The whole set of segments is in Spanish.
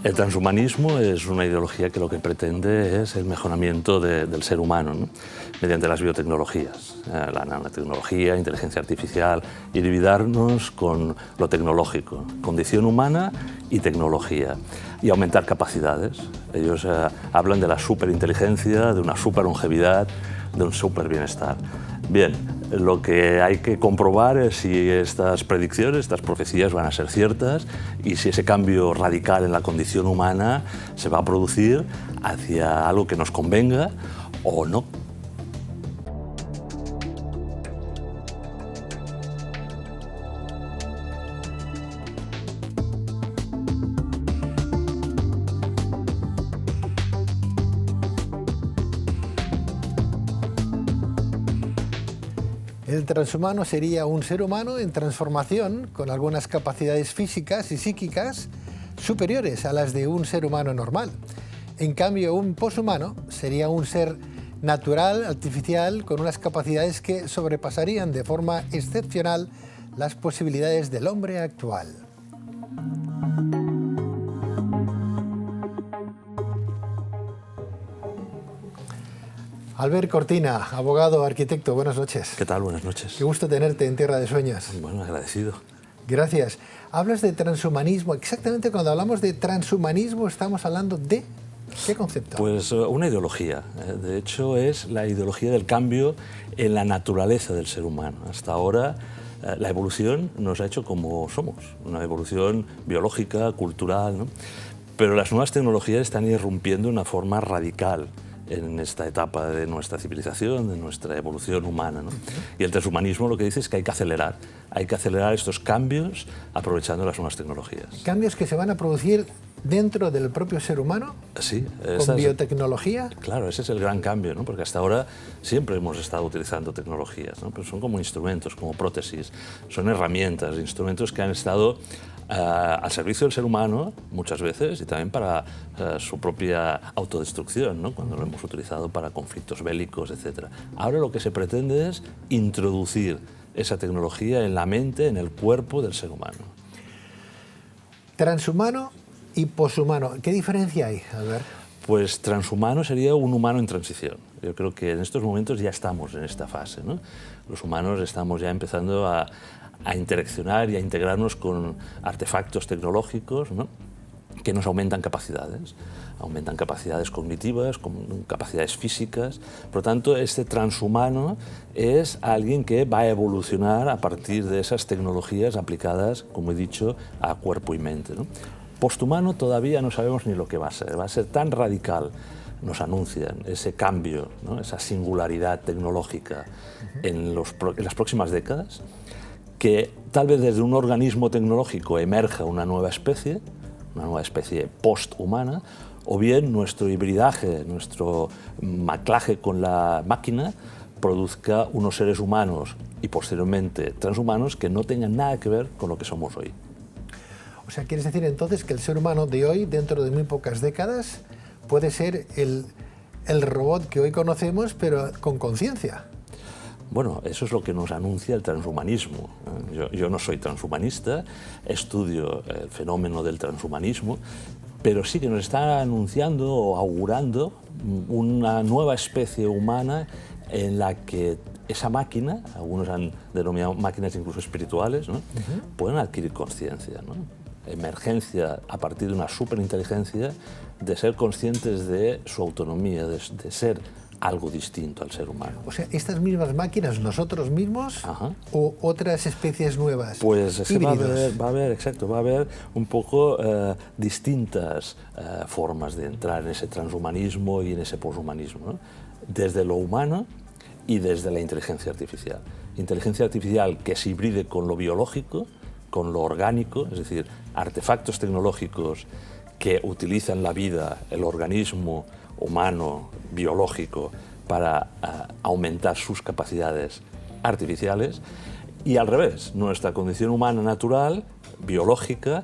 El transhumanismo es una ideología que lo que pretende es el mejoramiento del ser humano, ¿no? Mediante las biotecnologías, la nanotecnología, inteligencia artificial, y dividirnos con lo tecnológico, condición humana y tecnología, y aumentar capacidades. Ellos hablan de la superinteligencia, de una superlongevidad, de un superbienestar. Bien, lo que hay que comprobar es si estas predicciones, estas profecías van a ser ciertas y si ese cambio radical en la condición humana se va a producir hacia algo que nos convenga o no. El transhumano sería un ser humano en transformación con algunas capacidades físicas y psíquicas superiores a las de un ser humano normal. En cambio, un poshumano sería un ser natural, artificial, con unas capacidades que sobrepasarían de forma excepcional las posibilidades del hombre actual. Albert Cortina, abogado, arquitecto, buenas noches. ¿Qué tal? Buenas noches. Qué gusto tenerte en Tierra de Sueños. Bueno, agradecido. Gracias. Hablas de transhumanismo. Exactamente cuando hablamos de transhumanismo estamos hablando de ¿qué concepto? Pues una ideología. De hecho, es la ideología del cambio en la naturaleza del ser humano. Hasta ahora la evolución nos ha hecho como somos, una evolución biológica, cultural, ¿no? Pero las nuevas tecnologías están irrumpiendo de una forma radical en esta etapa de nuestra civilización, de nuestra evolución humana, ¿no? Y el transhumanismo lo que dice es que hay que acelerar estos cambios aprovechando las nuevas tecnologías. ¿Cambios que se van a producir dentro del propio ser humano? Sí. ¿Con biotecnología? Claro, ese es el gran cambio, ¿no? Porque hasta ahora siempre hemos estado utilizando tecnologías, ¿no? Pero son como instrumentos, como prótesis, son herramientas, instrumentos que han estado al servicio del ser humano muchas veces y también para su propia autodestrucción, ¿no? Cuando lo hemos utilizado para conflictos bélicos, etc. Ahora lo que se pretende es introducir esa tecnología en la mente, en el cuerpo del ser humano. Transhumano y poshumano, ¿qué diferencia hay, Albert? Pues transhumano sería un humano en transición. Yo creo que en estos momentos ya estamos en esta fase, ¿no? Los humanos estamos ya empezando a interaccionar y a integrarnos con artefactos tecnológicos, ¿no? Que nos aumentan capacidades cognitivas, con capacidades físicas. Por lo tanto, este transhumano es alguien que va a evolucionar a partir de esas tecnologías aplicadas, como he dicho, a cuerpo y mente, ¿no? Posthumano todavía no sabemos ni lo que va a ser tan radical, nos anuncian ese cambio, ¿no? Esa singularidad tecnológica en las próximas décadas, que tal vez desde un organismo tecnológico emerja una nueva especie posthumana, o bien nuestro hibridaje, nuestro mezclaje con la máquina produzca unos seres humanos y posteriormente transhumanos que no tengan nada que ver con lo que somos hoy. O sea, ¿quieres decir entonces que el ser humano de hoy, dentro de muy pocas décadas, puede ser el robot que hoy conocemos, pero con conciencia? Bueno, eso es lo que nos anuncia el transhumanismo. Yo no soy transhumanista, estudio el fenómeno del transhumanismo, pero sí que nos está anunciando o augurando una nueva especie humana en la que esa máquina, algunos han denominado máquinas incluso espirituales, ¿no? Pueden adquirir conciencia, ¿no? Emergencia a partir de una superinteligencia, de ser conscientes de su autonomía, de ser algo distinto al ser humano. O sea, estas mismas máquinas, nosotros mismos, o otras especies nuevas. Pues va a haber un poco distintas formas de entrar en ese transhumanismo y en ese poshumanismo, ¿no? Desde lo humano y desde la inteligencia artificial. Inteligencia artificial que se hibride con lo biológico, con lo orgánico, es decir, artefactos tecnológicos que utilizan la vida, el organismo humano, biológico, para aumentar sus capacidades artificiales, y al revés, nuestra condición humana natural, biológica,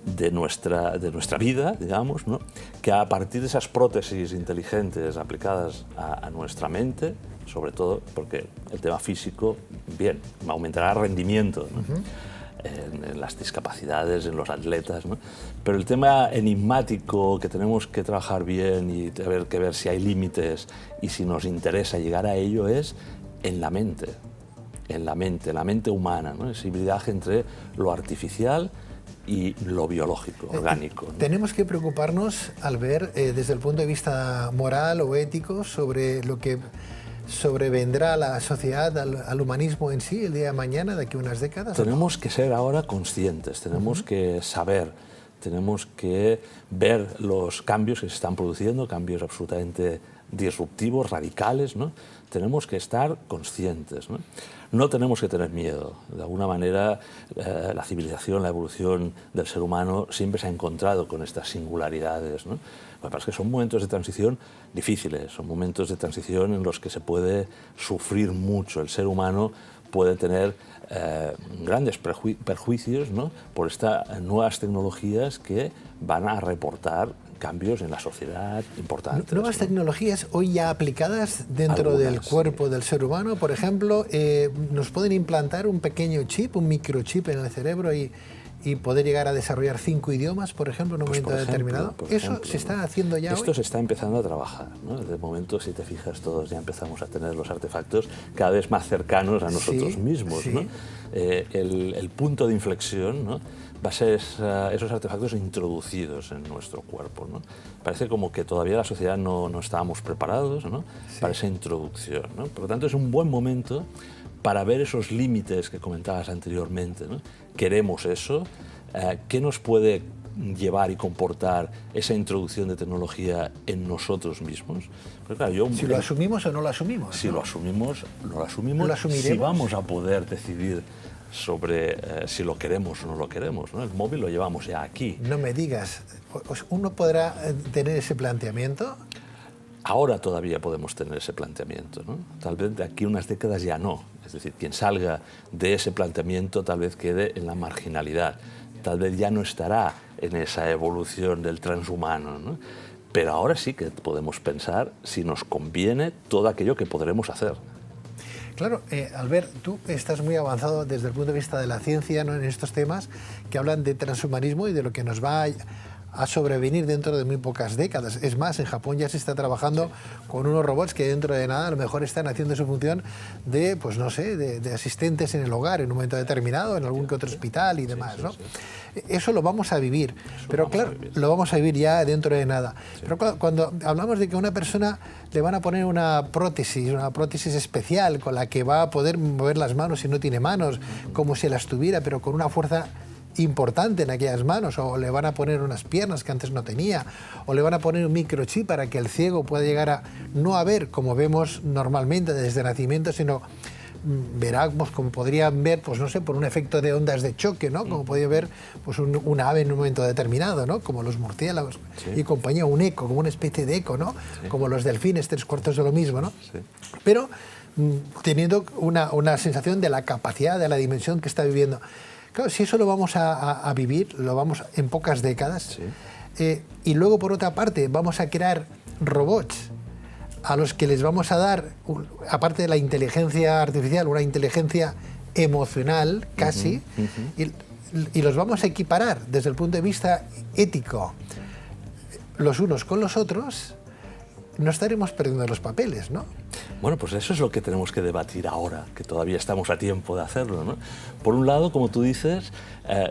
de nuestra vida, digamos, ¿no? Que a partir de esas prótesis inteligentes aplicadas a nuestra mente, sobre todo porque el tema físico, bien, aumentará el rendimiento, ¿no? En las discapacidades, en los atletas, ¿no? Pero el tema enigmático que tenemos que trabajar bien y tener que ver si hay límites y si nos interesa llegar a ello es en la mente humana, ¿no? Ese hibridaje entre lo artificial y lo biológico, orgánico, ¿no? Tenemos que preocuparnos al ver desde el punto de vista moral o ético sobre lo que sobrevendrá a la sociedad, al humanismo en sí, el día de mañana, de aquí a unas décadas. Tenemos que ser ahora conscientes, tenemos que saber, tenemos que ver los cambios que se están produciendo, cambios absolutamente disruptivos, radicales, ¿no? Tenemos que estar conscientes, ¿no? No tenemos que tener miedo. De alguna manera, la civilización, la evolución del ser humano siempre se ha encontrado con estas singularidades, ¿no? Lo que pasa es que son momentos de transición difíciles, son momentos de transición en los que se puede sufrir mucho. El ser humano puede tener grandes perjuicios, ¿no? Por estas nuevas tecnologías que van a reportar cambios en la sociedad importantes. Nuevas tecnologías hoy ya aplicadas dentro del cuerpo del ser humano, por ejemplo, nos pueden implantar un pequeño chip, un microchip en el cerebro y poder llegar a desarrollar 5 idiomas, por ejemplo, en un momento determinado. ¿Eso se está haciendo ya Esto hoy? se está empezando a trabajar, ¿no? De momento, si te fijas, todos ya empezamos a tener los artefactos cada vez más cercanos a nosotros mismos, ¿no? El punto de inflexión, ¿no? Va a ser esos artefactos introducidos en nuestro cuerpo, ¿no? Parece como que todavía la sociedad no estábamos preparados, ¿no? Para esa introducción, ¿no? Por lo tanto, es un buen momento para ver esos límites que comentabas anteriormente, ¿no? ¿Queremos eso? ¿Qué nos puede llevar y comportar esa introducción de tecnología en nosotros mismos? Pues claro, si lo asumimos o no lo asumimos. Si lo asumimos, no lo asumimos. ¿Lo asumiremos? Si vamos a poder decidir sobre si lo queremos o no lo queremos, ¿no? El móvil lo llevamos ya aquí. No me digas, ¿uno podrá tener ese planteamiento? Ahora todavía podemos tener ese planteamiento, ¿no? Tal vez de aquí a unas décadas ya no. Es decir, quien salga de ese planteamiento tal vez quede en la marginalidad, tal vez ya no estará en esa evolución del transhumano, ¿no? Pero ahora sí que podemos pensar si nos conviene todo aquello que podremos hacer. Claro, Albert, tú estás muy avanzado desde el punto de vista de la ciencia, ¿no? En estos temas que hablan de transhumanismo y de lo que nos va a sobrevenir dentro de muy pocas décadas. Es más, en Japón ya se está trabajando con unos robots que dentro de nada a lo mejor están haciendo su función de, pues no sé, de asistentes en el hogar en un momento determinado, en algún que otro hospital y demás, ¿no? Eso lo vamos a vivir, pero claro, lo vamos a vivir ya dentro de nada. Pero claro, cuando hablamos de que a una persona le van a poner una prótesis especial con la que va a poder mover las manos si no tiene manos, como si las tuviera, pero con una fuerza importante en aquellas manos, o le van a poner unas piernas que antes no tenía, o le van a poner un microchip para que el ciego pueda llegar a no a ver como vemos normalmente desde nacimiento, sino verá como podrían ver, pues no sé, por un efecto de ondas de choque, ¿no? Como podía ver pues un ave en un momento determinado, ¿no? Como los murciélagos y compañía, un eco, como una especie de eco, ¿no? Como los delfines, 3/4 de lo mismo, ¿no? Pero teniendo una sensación de la capacidad, de la dimensión que está viviendo. Claro, si eso lo vamos a vivir, lo vamos en pocas décadas, y luego por otra parte vamos a crear robots a los que les vamos a dar, aparte de la inteligencia artificial, una inteligencia emocional casi, y los vamos a equiparar desde el punto de vista ético los unos con los otros, no estaremos perdiendo los papeles, ¿no? Bueno, pues eso es lo que tenemos que debatir ahora, que todavía estamos a tiempo de hacerlo, ¿no? Por un lado, como tú dices,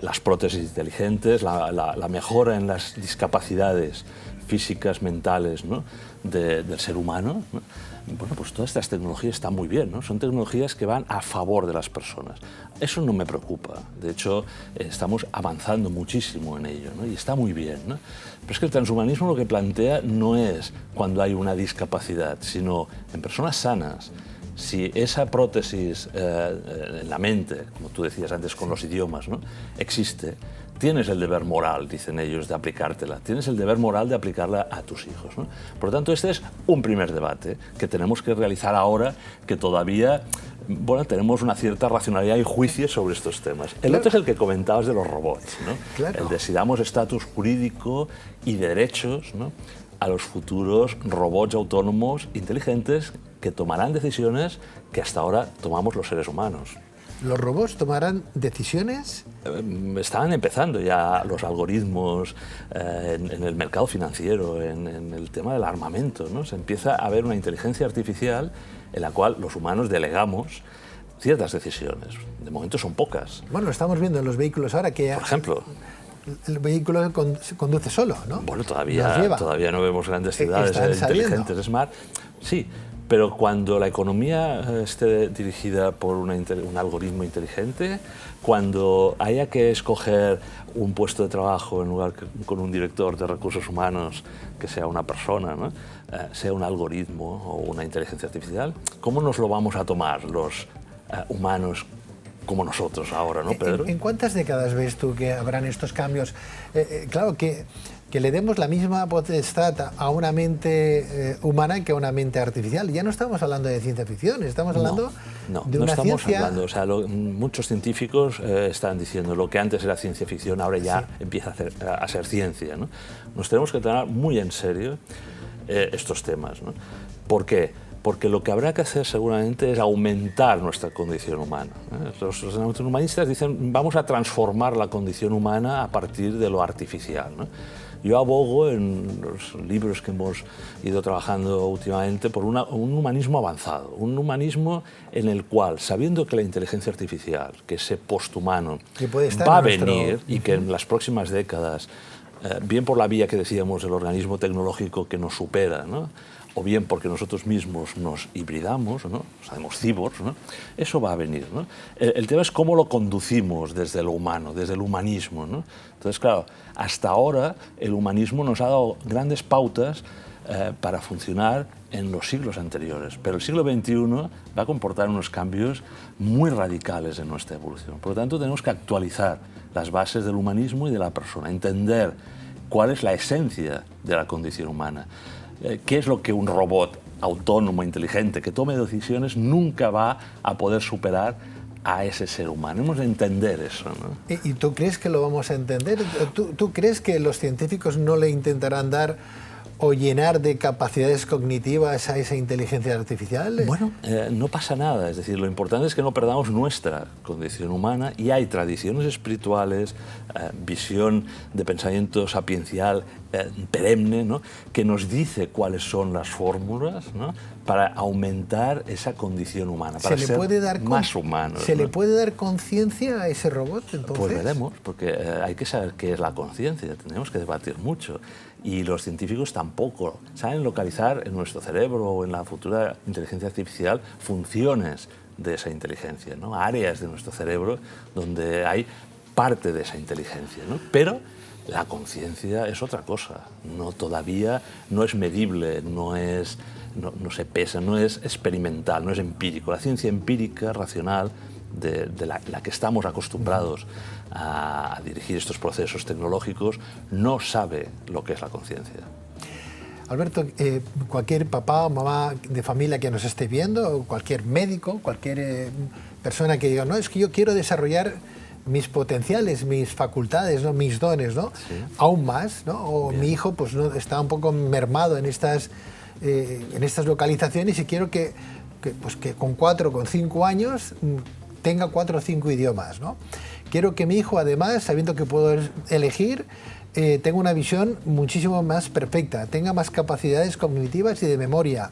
las prótesis inteligentes, la mejora en las discapacidades físicas, mentales, ¿no? del ser humano, ¿no? Bueno, pues todas estas tecnologías están muy bien, ¿no? Son tecnologías que van a favor de las personas. Eso no me preocupa. De hecho, estamos avanzando muchísimo en ello, ¿no? Y está muy bien, ¿no? Pero es que el transhumanismo lo que plantea no es cuando hay una discapacidad, sino en personas sanas. Si esa prótesis en la mente, como tú decías antes con los idiomas, ¿no? existe, tienes el deber moral, dicen ellos, de aplicártela. Tienes el deber moral de aplicarla a tus hijos, ¿no? Por lo tanto, este es un primer debate que tenemos que realizar ahora, que todavía bueno, tenemos una cierta racionalidad y juicio sobre estos temas. El otro es el que comentabas de los robots, ¿no? Claro. El de si damos estatus jurídico y de derechos, ¿no?, a los futuros robots autónomos inteligentes que tomarán decisiones que hasta ahora tomamos los seres humanos. ¿Los robots tomarán decisiones? Están empezando ya los algoritmos en el mercado financiero, en el tema del armamento, ¿no? Se empieza a ver una inteligencia artificial en la cual los humanos delegamos ciertas decisiones. De momento son pocas. Bueno, lo estamos viendo en los vehículos ahora que... Por ejemplo, el vehículo se conduce solo, ¿no? bueno, todavía no vemos grandes ciudades inteligentes, smart. Sí, pero cuando la economía esté dirigida por un algoritmo inteligente, cuando haya que escoger un puesto de trabajo en lugar con un director de recursos humanos que sea una persona, ¿no?, sea un algoritmo o una inteligencia artificial, ¿cómo nos lo vamos a tomar los humanos como nosotros ahora, ¿no, Pedro? ¿En cuántas décadas ves tú que habrán estos cambios? Claro, que le demos la misma potestad a una mente humana que a una mente artificial. Ya no estamos hablando de ciencia ficción, estamos hablando de una ciencia... O sea, muchos científicos están diciendo lo que antes era ciencia ficción, ahora ya empieza a ser ciencia, ¿no? Nos tenemos que tomar muy en serio estos temas, ¿no? ¿Por qué? Porque lo que habrá que hacer seguramente es aumentar nuestra condición humana. Los humanistas dicen vamos a transformar la condición humana a partir de lo artificial, ¿no? Yo abogo en los libros que hemos ido trabajando últimamente por un humanismo avanzado, un humanismo en el cual, sabiendo que la inteligencia artificial, que ese posthumano va a venir y que en las próximas décadas, bien por la vía que decíamos del organismo tecnológico que nos supera, ¿no?, o bien porque nosotros mismos nos hibridamos, ¿no?, nos hacemos cyborgs, ¿no?, eso va a venir, ¿no? El tema es cómo lo conducimos desde lo humano, desde el humanismo, ¿no? Entonces, claro, hasta ahora el humanismo nos ha dado grandes pautas para funcionar en los siglos anteriores, pero el siglo XXI va a comportar unos cambios muy radicales en nuestra evolución. Por lo tanto, tenemos que actualizar las bases del humanismo y de la persona, entender cuál es la esencia de la condición humana. ¿Qué es lo que un robot autónomo, inteligente, que tome decisiones nunca va a poder superar a ese ser humano? Hemos de entender eso, ¿no? ¿Y tú crees que lo vamos a entender? ¿Tú crees que los científicos no le intentarán dar o llenar de capacidades cognitivas a esa inteligencia artificial? Bueno, no pasa nada. Es decir, lo importante es que no perdamos nuestra condición humana, y hay tradiciones espirituales, visión de pensamiento sapiencial perenne, ¿no?, que nos dice cuáles son las fórmulas, ¿no?, para aumentar esa condición humana, para ser más humanos. ¿Se le puede dar conciencia a ese robot, entonces? Pues veremos, porque hay que saber qué es la conciencia, tenemos que debatir mucho. Y los científicos tampoco saben localizar en nuestro cerebro o en la futura inteligencia artificial funciones de esa inteligencia, ¿no?, áreas de nuestro cerebro donde hay parte de esa inteligencia, ¿no? Pero la conciencia es otra cosa, todavía no es medible, no se pesa, no es experimental, no es empírico. La ciencia empírica, racional, de la que estamos acostumbrados a dirigir estos procesos tecnológicos, no sabe lo que es la conciencia. Alberto, cualquier papá o mamá de familia que nos esté viendo, o cualquier médico, cualquier persona que diga, no, es que yo quiero desarrollar mis potenciales, mis facultades, ¿no?, mis dones, ¿no?, sí, aún más, ¿no? O bien, mi hijo pues, ¿no?, está un poco mermado en estas localizaciones, y quiero que con 4 o con 5 años tenga 4 o 5 idiomas, ¿no? Quiero que mi hijo, además, sabiendo que puedo elegir, tenga una visión muchísimo más perfecta, tenga más capacidades cognitivas y de memoria.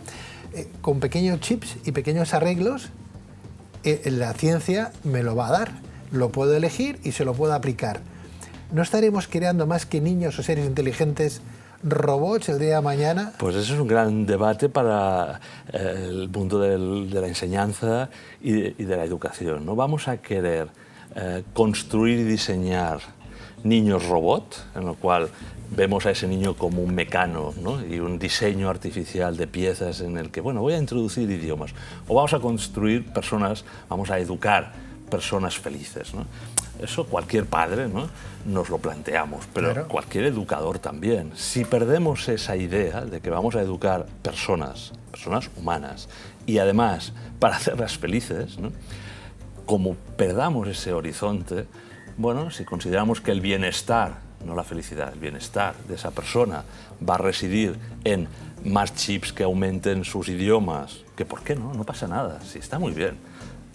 Con pequeños chips y pequeños arreglos, la ciencia me lo va a dar, lo puedo elegir y se lo puedo aplicar. ¿No estaremos creando más que niños o seres inteligentes robots el día de mañana? Pues eso es un gran debate para el mundo de la enseñanza y de la educación, ¿no? Vamos a querer construir y diseñar niños robot, en lo cual vemos a ese niño como un mecano, ¿no?, y un diseño artificial de piezas en el que, bueno, voy a introducir idiomas. O vamos a construir personas, vamos a educar personas felices, ¿no? Eso cualquier padre, ¿no?, nos lo planteamos, pero claro, cualquier educador también. Si perdemos esa idea de que vamos a educar personas humanas, y además para hacerlas felices, ¿no?, como perdamos ese horizonte, bueno, si consideramos que el bienestar, no la felicidad, el bienestar de esa persona va a residir en más chips que aumenten sus idiomas, que ¿por qué no? No pasa nada, sí, está muy bien,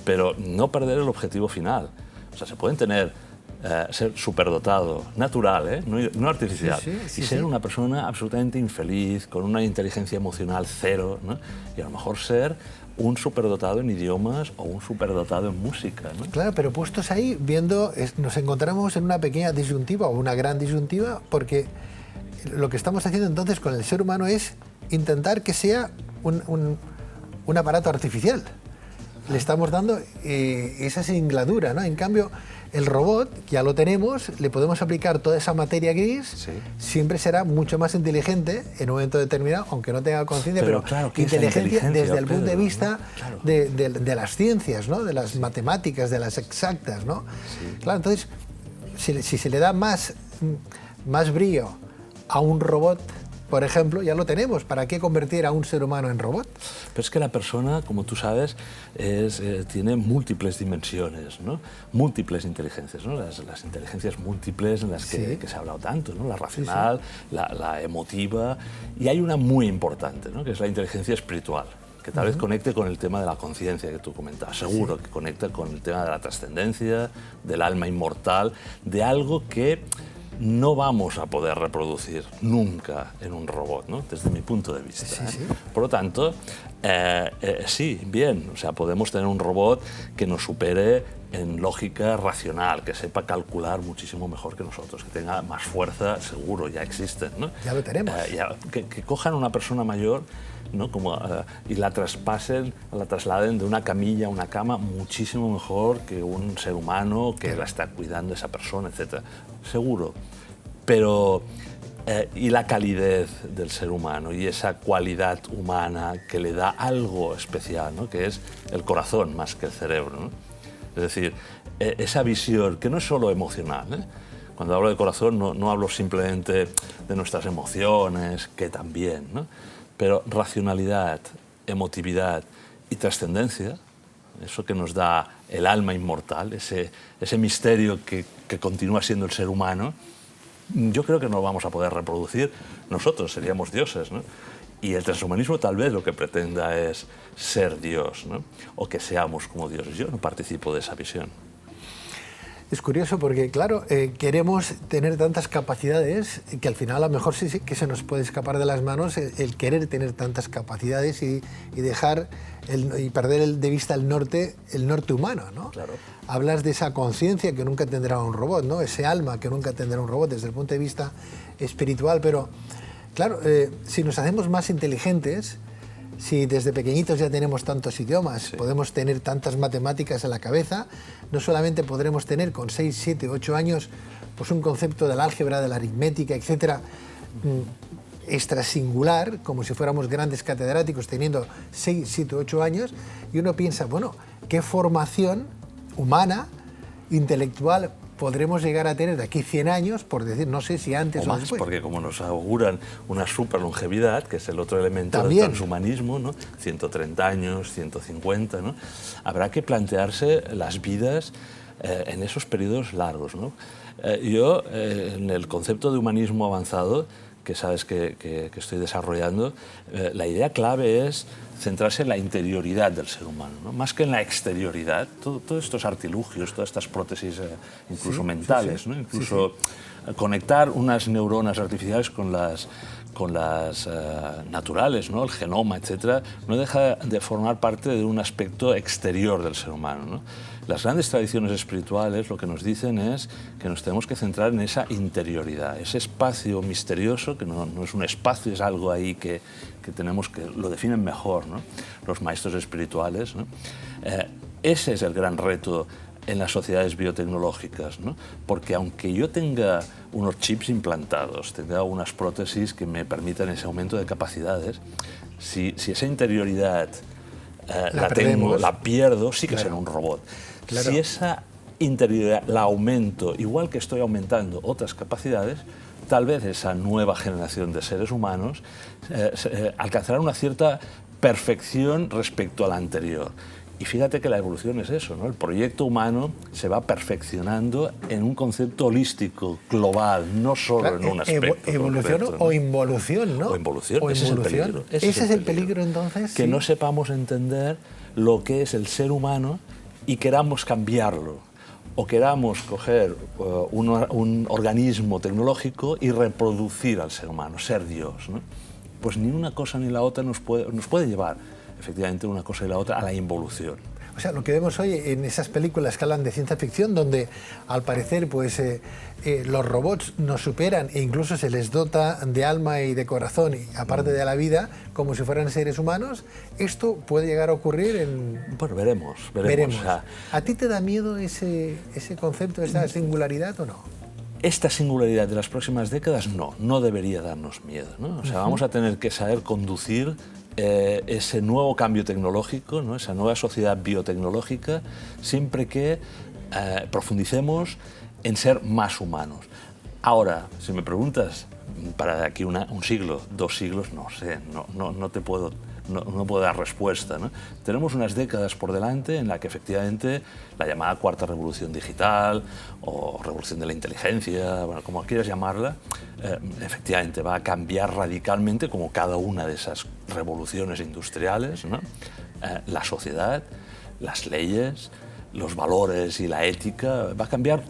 pero no perder el objetivo final. O sea, se pueden ser superdotado, natural, no artificial, y ser una persona absolutamente infeliz, con una inteligencia emocional cero, ¿no?, y a lo mejor ser un superdotado en idiomas o un superdotado en música, ¿no? Claro, pero puestos ahí, nos encontramos en una pequeña disyuntiva o una gran disyuntiva, porque lo que estamos haciendo entonces con el ser humano es intentar que sea un aparato artificial. Le estamos dando esa singladura, ¿no? En cambio, el robot, ya lo tenemos, le podemos aplicar toda esa materia gris, sí, siempre será mucho más inteligente en un momento determinado, aunque no tenga conciencia, pero claro, inteligencia desde el punto de vista, ¿no?, claro, de las ciencias, ¿no?, de las matemáticas, de las exactas, ¿no? Sí. Claro, entonces, si se le da más brío a un robot, por ejemplo, ya lo tenemos. ¿Para qué convertir a un ser humano en robot? Pero es que la persona, como tú sabes, tiene múltiples dimensiones, ¿no?, múltiples inteligencias, ¿no?, las inteligencias múltiples en las que se ha hablado tanto, ¿no?, la racional, la emotiva, y hay una muy importante, ¿no?, que es la inteligencia espiritual, que tal vez conecte con el tema de la conciencia que tú comentabas, seguro que conecta con el tema de la trascendencia, del alma inmortal, de algo que no vamos a poder reproducir nunca en un robot, ¿no?, desde mi punto de vista. Por lo tanto, sí, bien, o sea, podemos tener un robot que nos supere en lógica racional, que sepa calcular muchísimo mejor que nosotros, que tenga más fuerza, seguro, ya existen, ¿no? Ya lo tenemos. Que cojan a una persona mayor, ¿no?, y la trasladen de una camilla a una cama muchísimo mejor que un ser humano que la está cuidando esa persona, etc. Seguro. Pero, y la calidez del ser humano y esa cualidad humana que le da algo especial, ¿no?, que es el corazón más que el cerebro, ¿no? Es decir, esa visión que no es solo emocional, ¿eh? Cuando hablo de corazón no hablo simplemente de nuestras emociones, que también, ¿no?, pero racionalidad, emotividad y trascendencia, eso que nos da el alma inmortal, ese misterio que continúa siendo el ser humano, yo creo que no lo vamos a poder reproducir. Nosotros seríamos dioses, ¿no? Y el transhumanismo tal vez lo que pretenda es ser Dios, ¿no?, o que seamos como dioses. Yo no participo de esa visión. Es curioso porque, claro, queremos tener tantas capacidades que al final a lo mejor sí que se nos puede escapar de las manos el querer tener tantas capacidades y dejar y perder de vista el norte humano, ¿no? Claro. Hablas de esa conciencia que nunca tendrá un robot, ¿no?, ese alma que nunca tendrá un robot desde el punto de vista espiritual, pero claro, si nos hacemos más inteligentes, si desde pequeñitos ya tenemos tantos idiomas, podemos tener tantas matemáticas en la cabeza, no solamente podremos tener con 6, 7, 8 años pues un concepto del álgebra, de la aritmética, etcétera, extra singular, como si fuéramos grandes catedráticos teniendo 6, 7, 8 años, y uno piensa, bueno, ¿qué formación humana, intelectual podremos llegar a tener de aquí 100 años, por decir, no sé si antes o después? Porque como nos auguran una superlongevidad, que es el otro elemento del transhumanismo, ¿no?, 130 años, 150, ¿no?, habrá que plantearse las vidas en esos periodos largos, ¿no? Yo, en el concepto de humanismo avanzado, que sabes que estoy desarrollando, la idea clave es centrarse en la interioridad del ser humano, ¿no?, más que en la exterioridad. Todos estos artilugios, todas estas prótesis, incluso mentales, ¿no?, incluso conectar unas neuronas artificiales con las naturales, ¿no?, el genoma, etcétera, no deja de formar parte de un aspecto exterior del ser humano, ¿no? Las grandes tradiciones espirituales lo que nos dicen es que nos tenemos que centrar en esa interioridad, ese espacio misterioso, que no es un espacio, es algo ahí que tenemos que lo definen mejor, ¿no?, los maestros espirituales, ¿no? Ese es el gran reto en las sociedades biotecnológicas, ¿no? Porque aunque yo tenga unos chips implantados, tenga unas prótesis que me permitan ese aumento de capacidades, si esa interioridad la pierdo, sí que será un robot. Claro. Si esa interioridad la aumento, igual que estoy aumentando otras capacidades, tal vez esa nueva generación de seres humanos alcanzará una cierta perfección respecto a la anterior. Y fíjate que la evolución es eso, ¿no? El proyecto humano se va perfeccionando en un concepto holístico, global, no solo en un aspecto evolución concreto, ¿no? o involución, ¿no? O involución, o ese involución. es el peligro. Ese es el peligro, entonces. Que sí. no sepamos entender lo que es el ser humano y queramos cambiarlo. O queramos coger un organismo tecnológico y reproducir al ser humano, ser Dios, ¿no? Pues ni una cosa ni la otra nos puede llevar, efectivamente, una cosa y la otra a la involución. O sea, lo que vemos hoy en esas películas que hablan de ciencia ficción, donde al parecer pues, los robots nos superan e incluso se les dota de alma y de corazón, y aparte de la vida, como si fueran seres humanos, ¿esto puede llegar a ocurrir en...? Bueno, veremos. O sea, ¿a ti te da miedo ese concepto, esa singularidad o no? Esta singularidad de las próximas décadas no debería darnos miedo, ¿no? O sea, vamos a tener que saber conducir ese nuevo cambio tecnológico, ¿no? Esa nueva sociedad biotecnológica, siempre que profundicemos en ser más humanos. Ahora, si me preguntas para de aquí un siglo, 2 siglos, no sé, no te puedo... No puedo dar respuesta, ¿no? Tenemos unas décadas por delante en las que efectivamente la llamada cuarta revolución digital o revolución de la inteligencia, bueno, como quieras llamarla, efectivamente va a cambiar radicalmente, como cada una de esas revoluciones industriales, ¿no? La sociedad, las leyes, los valores y la ética, va a cambiar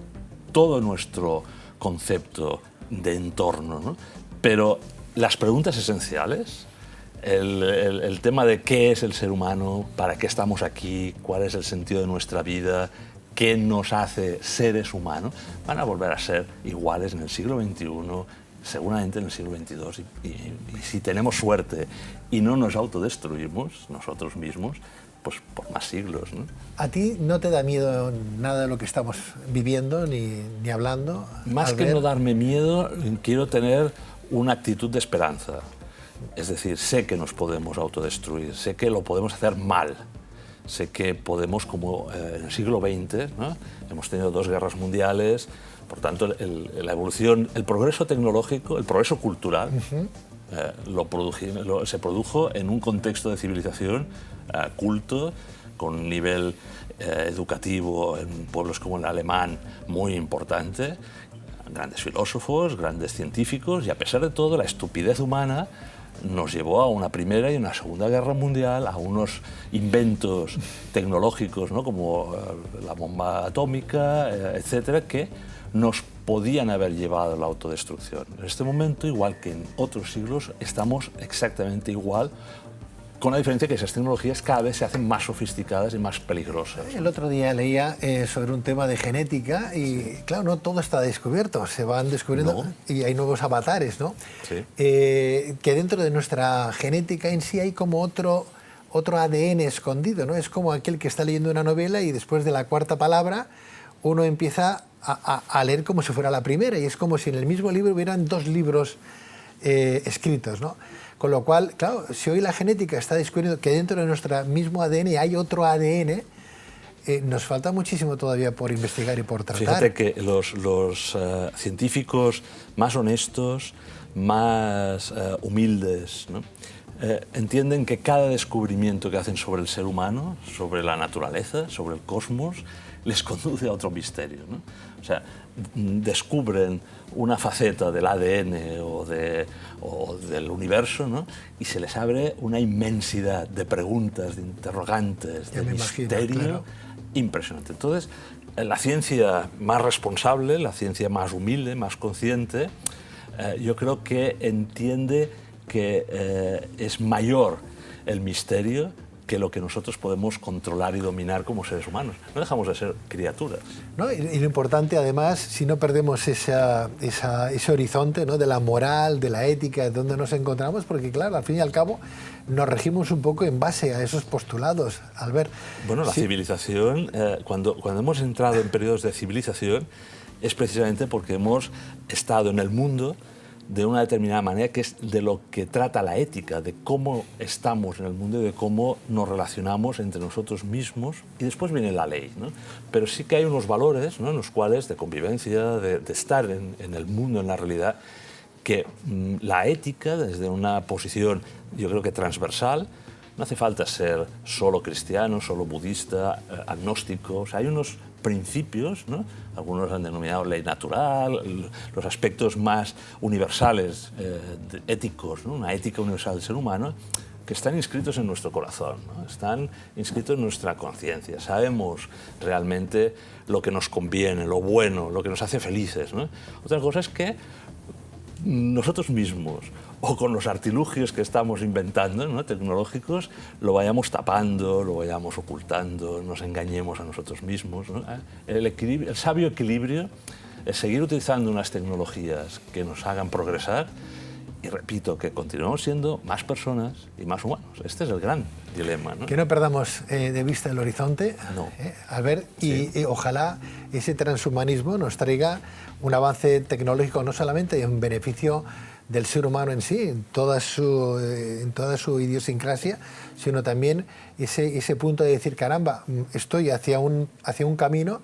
todo nuestro concepto de entorno, ¿no? Pero las preguntas esenciales, el tema de qué es el ser humano, para qué estamos aquí, cuál es el sentido de nuestra vida, qué nos hace seres humanos, van a volver a ser iguales en el siglo XXI, seguramente en el siglo XXII. Y si tenemos suerte y no nos autodestruimos nosotros mismos, pues por más siglos, ¿no? ¿A ti no te da miedo nada de lo que estamos viviendo ni hablando? Más que no darme miedo, quiero tener una actitud de esperanza. Es decir, sé que nos podemos autodestruir, sé que lo podemos hacer mal, sé que podemos, como en el siglo XX, ¿no? Hemos tenido 2 guerras mundiales, por tanto, la evolución, el progreso tecnológico, el progreso cultural, se produjo en un contexto de civilización culto, con un nivel educativo en pueblos como el alemán muy importante, grandes filósofos, grandes científicos, y a pesar de todo, la estupidez humana nos llevó a una Primera y una Segunda Guerra Mundial, a unos inventos tecnológicos, ¿no? Como la bomba atómica, etcétera, que nos podían haber llevado a la autodestrucción. En este momento, igual que en otros siglos, estamos exactamente igual, con la diferencia que esas tecnologías cada vez se hacen más sofisticadas y más peligrosas. El otro día leía sobre un tema de genética y, claro, no todo está descubierto, se van descubriendo y hay nuevos avatares, ¿no? Sí. Que dentro de nuestra genética en sí hay como otro ADN escondido, ¿no? Es como aquel que está leyendo una novela y después de la 4ª palabra uno empieza a leer como si fuera la primera, y es como si en el mismo libro hubieran 2 libros escritos, ¿no? Con lo cual, claro, si hoy la genética está descubriendo que dentro de nuestro mismo ADN hay otro ADN, nos falta muchísimo todavía por investigar y por tratar. Fíjate que los científicos más honestos, más humildes, ¿no? Entienden que cada descubrimiento que hacen sobre el ser humano, sobre la naturaleza, sobre el cosmos, les conduce a otro misterio, ¿no? O sea, descubren una faceta del ADN o del universo, ¿no? Y se les abre una inmensidad de preguntas, de interrogantes, de misterio, claro, impresionante. Entonces, la ciencia más responsable, la ciencia más humilde, más consciente, yo creo que entiende que es mayor el misterio que lo que nosotros podemos controlar y dominar como seres humanos. No dejamos de ser criaturas. ¿No? Y lo importante, además, si no perdemos ese horizonte, ¿no? De la moral, de la ética, de donde nos encontramos, porque, claro, al fin y al cabo, nos regimos un poco en base a esos postulados, Albert. Bueno, la civilización, cuando hemos entrado en periodos de civilización, es precisamente porque hemos estado en el mundo de una determinada manera, que es de lo que trata la ética, de cómo estamos en el mundo y de cómo nos relacionamos entre nosotros mismos, y después viene la ley, ¿no? Pero sí que hay unos valores, ¿no?, en los cuales, de convivencia, de estar en el mundo, en la realidad, que la ética, desde una posición, yo creo que transversal, no hace falta ser solo cristiano, solo budista, agnóstico. O sea, hay unos principios, ¿no?, algunos han denominado ley natural, los aspectos más universales, éticos, ¿no?, una ética universal del ser humano, que están inscritos en nuestro corazón, ¿no?, están inscritos en nuestra conciencia. Sabemos realmente lo que nos conviene, lo bueno, lo que nos hace felices, ¿no? Otra cosa es que nosotros mismos, o con los artilugios que estamos inventando, ¿no?, tecnológicos, lo vayamos tapando, lo vayamos ocultando, nos engañemos a nosotros mismos, ¿no? El sabio equilibrio es seguir utilizando unas tecnologías que nos hagan progresar y, repito, que continuemos siendo más personas y más humanos. Este es el gran dilema, ¿no? Que no perdamos de vista el horizonte, no. Albert, sí. y ojalá ese transhumanismo nos traiga un avance tecnológico no solamente en beneficio del ser humano en sí, en toda su idiosincrasia, sino también ese punto de decir, caramba, estoy hacia un camino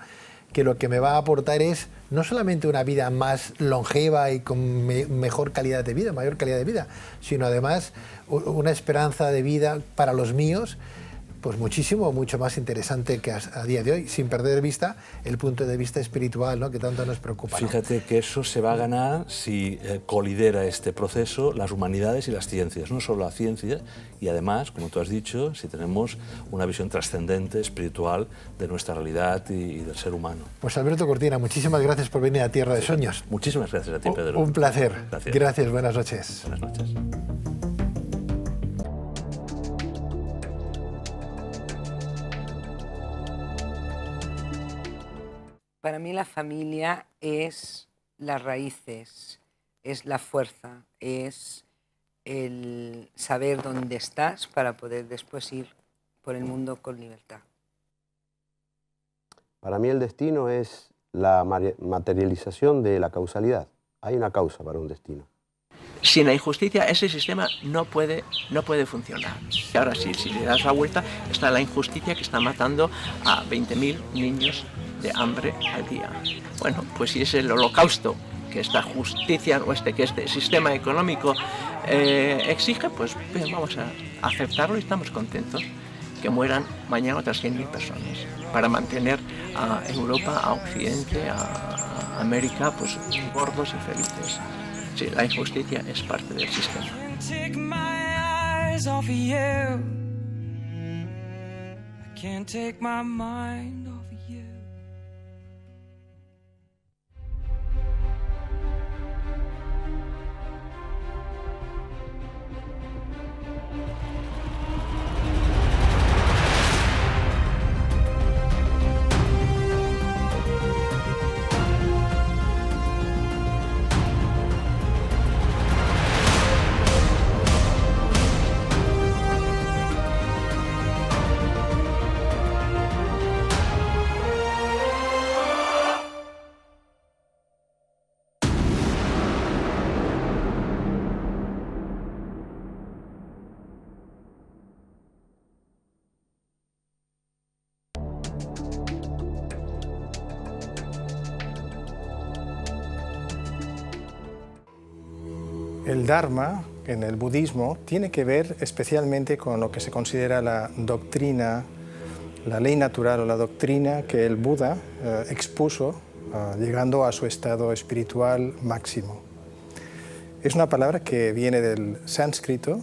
que lo que me va a aportar es no solamente una vida más longeva y con mejor calidad de vida, mayor calidad de vida, sino además una esperanza de vida para los míos, pues mucho más interesante que a día de hoy, sin perder de vista el punto de vista espiritual, ¿no?, que tanto nos preocupa, ¿no? Fíjate que eso se va a ganar si colidera este proceso las humanidades y las ciencias, no solo la ciencia, y además, como tú has dicho, si tenemos una visión trascendente, espiritual, de nuestra realidad y del ser humano. Pues Alberto Cortina, muchísimas gracias por venir a Tierra de Sueños. Muchísimas gracias a ti, Pedro. Un placer. Gracias, buenas noches. Buenas noches. Para mí la familia es las raíces, es la fuerza, es el saber dónde estás para poder después ir por el mundo con libertad. Para mí el destino es la materialización de la causalidad. Hay una causa para un destino. Sin la injusticia ese sistema no puede funcionar. Y ahora sí, si le das la vuelta, está la injusticia que está matando a 20.000 niños de hambre al día. Bueno, pues si es el holocausto que esta justicia o que este sistema económico exige, pues vamos a aceptarlo y estamos contentos. Que mueran mañana otras 100.000 personas para mantener a Europa, a Occidente, a América, pues gordos y felices. Sí, la injusticia es parte del sistema. El Dharma, en el budismo, tiene que ver especialmente con lo que se considera la doctrina, la ley natural o la doctrina que el Buda expuso, llegando a su estado espiritual máximo. Es una palabra que viene del sánscrito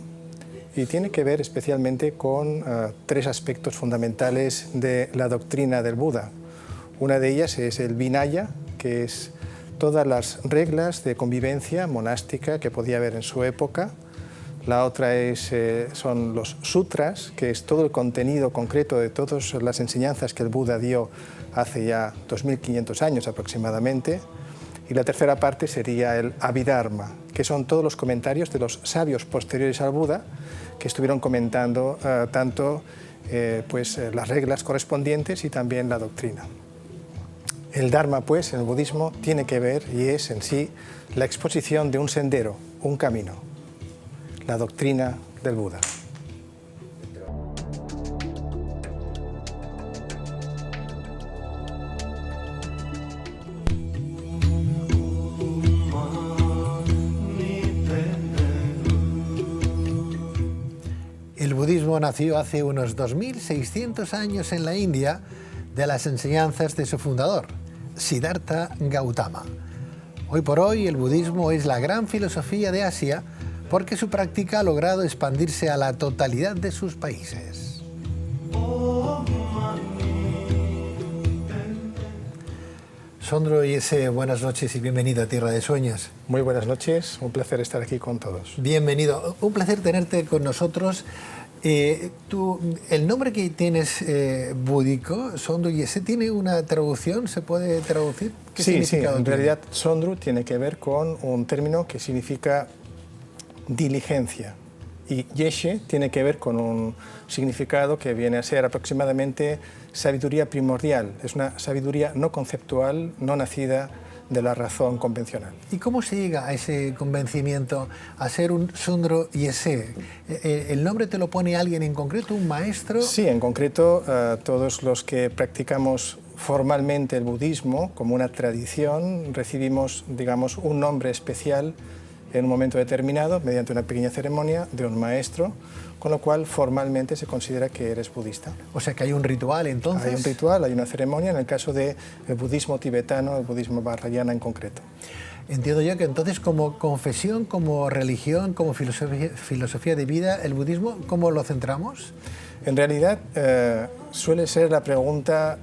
y tiene que ver especialmente con tres aspectos fundamentales de la doctrina del Buda. Una de ellas es el Vinaya, que es todas las reglas de convivencia monástica que podía haber en su época. La otra son los sutras, que es todo el contenido concreto de todas las enseñanzas que el Buda dio hace ya 2500 años aproximadamente. Y la tercera parte sería el Abhidharma, que son todos los comentarios de los sabios posteriores al Buda que estuvieron comentando tanto las reglas correspondientes y también la doctrina. El Dharma, pues, en el budismo tiene que ver y es en sí la exposición de un sendero, un camino, la doctrina del Buda. El budismo nació hace unos 2600 años en la India de las enseñanzas de su fundador, Siddhartha Gautama. Hoy por hoy el budismo es la gran filosofía de Asia porque su práctica ha logrado expandirse a la totalidad de sus países. Sondro Yese, buenas noches y bienvenido a Tierra de Sueños. Muy buenas noches, un placer estar aquí con todos. Bienvenido, un placer tenerte con nosotros. El nombre que tienes búdico, Sondro Yese, ¿tiene una traducción? ¿Se puede traducir? ¿Qué significado en tiene? realidad Sondru tiene que ver con un término que significa diligencia y Yeshe tiene que ver con un significado que viene a ser aproximadamente sabiduría primordial. Es una sabiduría no conceptual, no nacida de la razón convencional. ¿Y cómo se llega a ese convencimiento, a ser un Sondro Yese? ¿El nombre te lo pone alguien en concreto, un maestro? Sí, en concreto todos los que practicamos formalmente el budismo como una tradición recibimos, digamos, un nombre especial en un momento determinado mediante una pequeña ceremonia de un maestro, con lo cual formalmente se considera que eres budista. O sea que hay un ritual entonces. Hay un ritual, hay una ceremonia en el caso del budismo tibetano, el budismo vajrayana en concreto. Entiendo yo que entonces como confesión, como religión, como filosofía de vida, el budismo, ¿cómo lo centramos? En realidad suele ser la pregunta,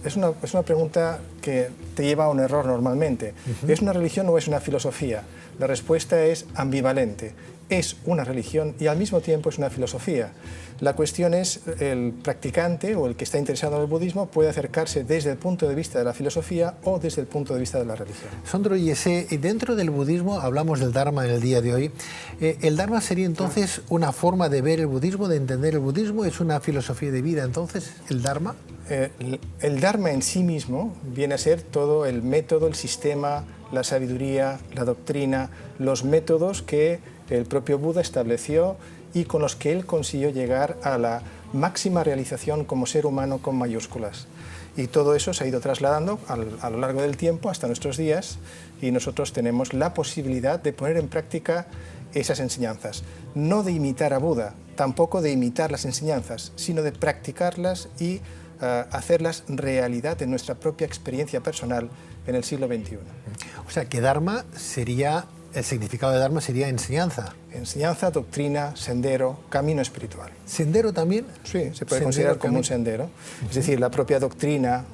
es una pregunta que te lleva a un error normalmente. ¿Es una religión o es una filosofía? La respuesta es ambivalente. Es una religión y al mismo tiempo es una filosofía. La cuestión es, el practicante o el que está interesado en el budismo puede acercarse desde el punto de vista de la filosofía o desde el punto de vista de la religión. Sondro Yese, dentro del budismo hablamos del Dharma en el día de hoy. ¿El Dharma sería entonces una forma de ver el budismo, de entender el budismo? ¿Es una filosofía de vida entonces el Dharma? El Dharma en sí mismo viene a ser todo el método, el sistema, la sabiduría, la doctrina, los métodos que el propio Buda estableció y con los que él consiguió llegar a la máxima realización como ser humano con mayúsculas. Y todo eso se ha ido trasladando a lo largo del tiempo hasta nuestros días y nosotros tenemos la posibilidad de poner en práctica esas enseñanzas. No de imitar a Buda, tampoco de imitar las enseñanzas, sino de practicarlas y hacerlas realidad en nuestra propia experiencia personal en el siglo XXI. O sea que Dharma sería, el significado de Dharma sería enseñanza. Enseñanza, doctrina, sendero, camino espiritual. ¿Sendero también? Sí, se puede considerar como un sendero. Es decir, la propia doctrina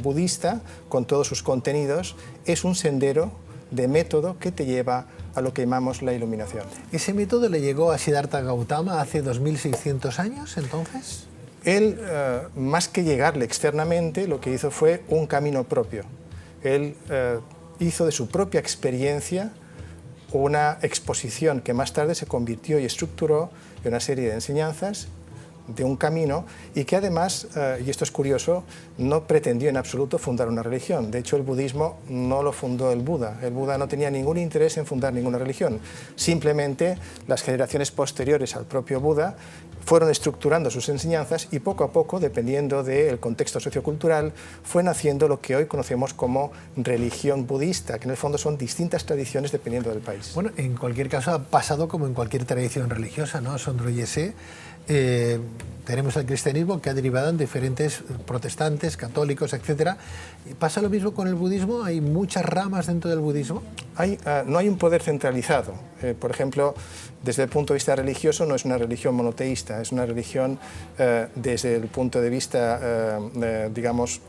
budista, con todos sus contenidos, es un sendero de método que te lleva a lo que llamamos la iluminación. ¿Ese método le llegó a Siddhartha Gautama hace 2600 años entonces? Él, más que llegarle externamente, lo que hizo fue un camino propio. Él hizo de su propia experiencia una exposición que más tarde se convirtió y estructuró en una serie de enseñanzas, de un camino, y que además, y esto es curioso, no pretendió en absoluto fundar una religión. De hecho, el budismo no lo fundó el Buda. El Buda no tenía ningún interés en fundar ninguna religión. Simplemente las generaciones posteriores al propio Buda fueron estructurando sus enseñanzas y poco a poco, dependiendo del contexto sociocultural, fue naciendo lo que hoy conocemos como religión budista, que en el fondo son distintas tradiciones dependiendo del país. Bueno, en cualquier caso ha pasado como en cualquier tradición religiosa, ¿no? Sondro Yese, tenemos el cristianismo que ha derivado en diferentes protestantes, católicos, etc. ¿Pasa lo mismo con el budismo? ¿Hay muchas ramas dentro del budismo? No hay un poder centralizado. Por ejemplo, desde el punto de vista religioso no es una religión monoteísta, es una religión desde el punto de vista, digamos,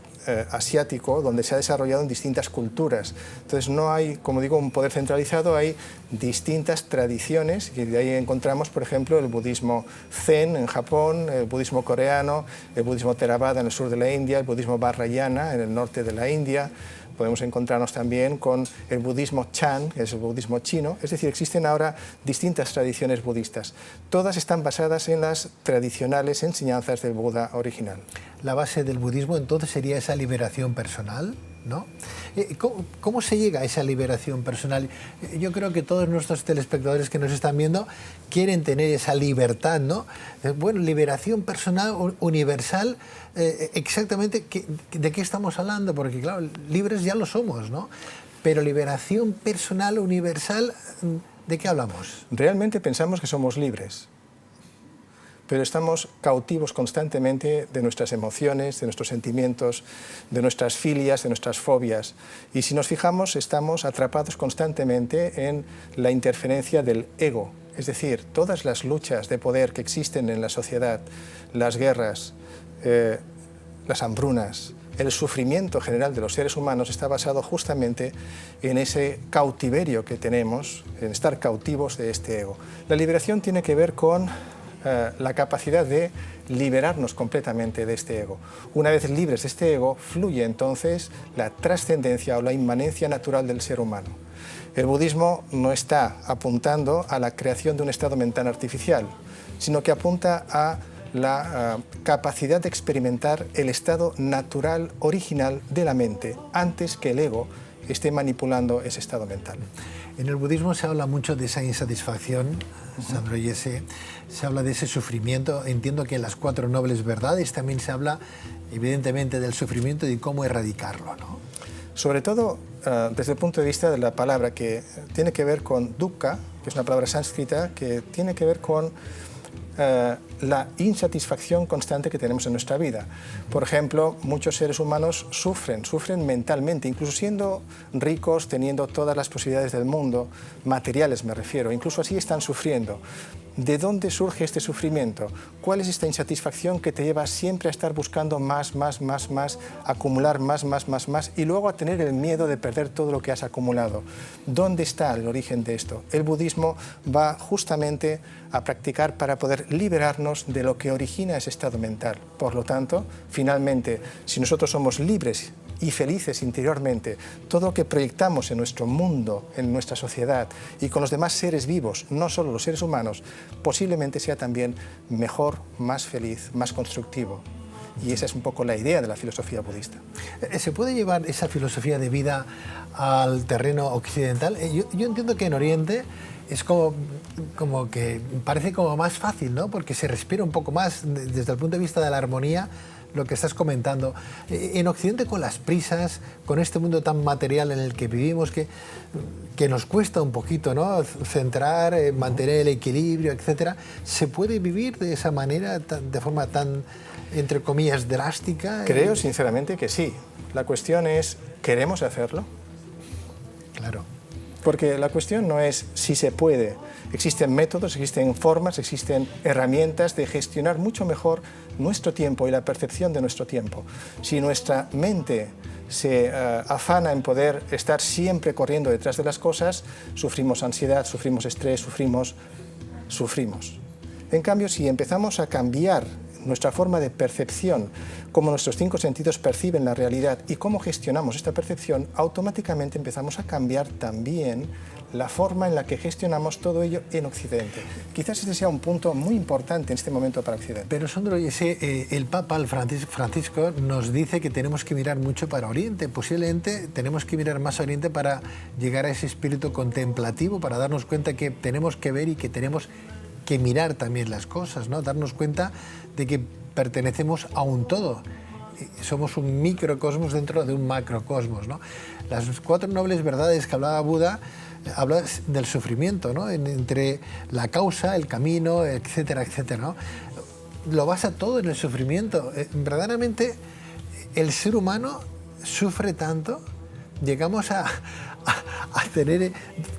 asiático, donde se ha desarrollado en distintas culturas. Entonces no hay, como digo, un poder centralizado, hay distintas tradiciones y de ahí encontramos, por ejemplo, el budismo Zen en Japón, el budismo coreano, el budismo Theravada en el sur de la India, el budismo Vajrayana en el norte de la India. Podemos encontrarnos también con el budismo Chan, que es el budismo chino. Es decir, existen ahora distintas tradiciones budistas. Todas están basadas en las tradicionales enseñanzas del Buda original. ¿La base del budismo entonces sería esa liberación personal? ¿no? ¿Cómo se llega a esa liberación personal? Yo creo que todos nuestros telespectadores que nos están viendo quieren tener esa libertad, ¿no? Bueno, liberación personal universal, exactamente ¿de qué estamos hablando? Porque claro, libres ya lo somos, ¿no? Pero liberación personal universal, ¿de qué hablamos? Realmente pensamos que somos libres, pero estamos cautivos constantemente de nuestras emociones, de nuestros sentimientos, de nuestras filias, de nuestras fobias. Y si nos fijamos, estamos atrapados constantemente en la interferencia del ego. Es decir, todas las luchas de poder que existen en la sociedad, las guerras, las hambrunas, el sufrimiento general de los seres humanos está basado justamente en ese cautiverio que tenemos, en estar cautivos de este ego. La liberación tiene que ver con la capacidad de liberarnos completamente de este ego. Una vez libres de este ego, fluye entonces la trascendencia o la inmanencia natural del ser humano. El budismo no está apuntando a la creación de un estado mental artificial, sino que apunta a la capacidad de experimentar el estado natural original de la mente antes que el ego esté manipulando ese estado mental. En el budismo se habla mucho de esa insatisfacción, Sandro, y se habla de ese sufrimiento. Entiendo que en las 4 nobles verdades también se habla, evidentemente, del sufrimiento y de cómo erradicarlo, ¿no? Sobre todo desde el punto de vista de la palabra que tiene que ver con dukkha, que es una palabra sánscrita que tiene que ver con la insatisfacción constante que tenemos en nuestra vida. Por ejemplo, muchos seres humanos sufren mentalmente, incluso siendo ricos, teniendo todas las posibilidades del mundo, materiales me refiero, incluso así están sufriendo. ¿De dónde surge este sufrimiento? ¿Cuál es esta insatisfacción que te lleva siempre a estar buscando más, acumular más, y luego a tener el miedo de perder todo lo que has acumulado? ¿Dónde está el origen de esto? El budismo va justamente a practicar para poder liberarnos de lo que origina ese estado mental. Por lo tanto, finalmente, si nosotros somos libres y felices interiormente, todo lo que proyectamos en nuestro mundo, en nuestra sociedad y con los demás seres vivos, no solo los seres humanos, posiblemente sea también mejor, más feliz, más constructivo. Y esa es un poco la idea de la filosofía budista. ¿Se puede llevar esa filosofía de vida al terreno occidental? Yo entiendo que en Oriente es como que parece como más fácil, ¿no? Porque se respira un poco más desde el punto de vista de la armonía, lo que estás comentando. En Occidente, con las prisas, con este mundo tan material en el que vivimos, que nos cuesta un poquito, ¿no? Centrar, mantener el equilibrio, etcétera, ¿se puede vivir de esa manera, de forma tan, entre comillas, drástica? Creo sinceramente que sí. La cuestión es, ¿queremos hacerlo? Claro. Porque la cuestión no es si se puede. Existen métodos, existen formas, existen herramientas de gestionar mucho mejor nuestro tiempo y la percepción de nuestro tiempo. Si nuestra mente se afana en poder estar siempre corriendo detrás de las cosas, sufrimos ansiedad, sufrimos estrés, sufrimos. En cambio, si empezamos a cambiar nuestra forma de percepción, cómo nuestros 5 sentidos perciben la realidad y cómo gestionamos esta percepción, automáticamente empezamos a cambiar también la forma en la que gestionamos todo ello en Occidente. Quizás este sea un punto muy importante en este momento para Occidente. Pero Sandro, el Papa Francisco nos dice que tenemos que mirar mucho para Oriente. Posiblemente tenemos que mirar más a Oriente para llegar a ese espíritu contemplativo, para darnos cuenta que tenemos que ver y que tenemos que mirar también las cosas, ¿no? Darnos cuenta de que pertenecemos a un todo. Somos un microcosmos dentro de un macrocosmos, ¿no? Las 4 nobles verdades que hablaba Buda habla del sufrimiento, ¿no? Entre la causa, el camino, etcétera, etcétera, ¿no? Lo basa todo en el sufrimiento. Verdaderamente, el ser humano sufre tanto, llegamos a tener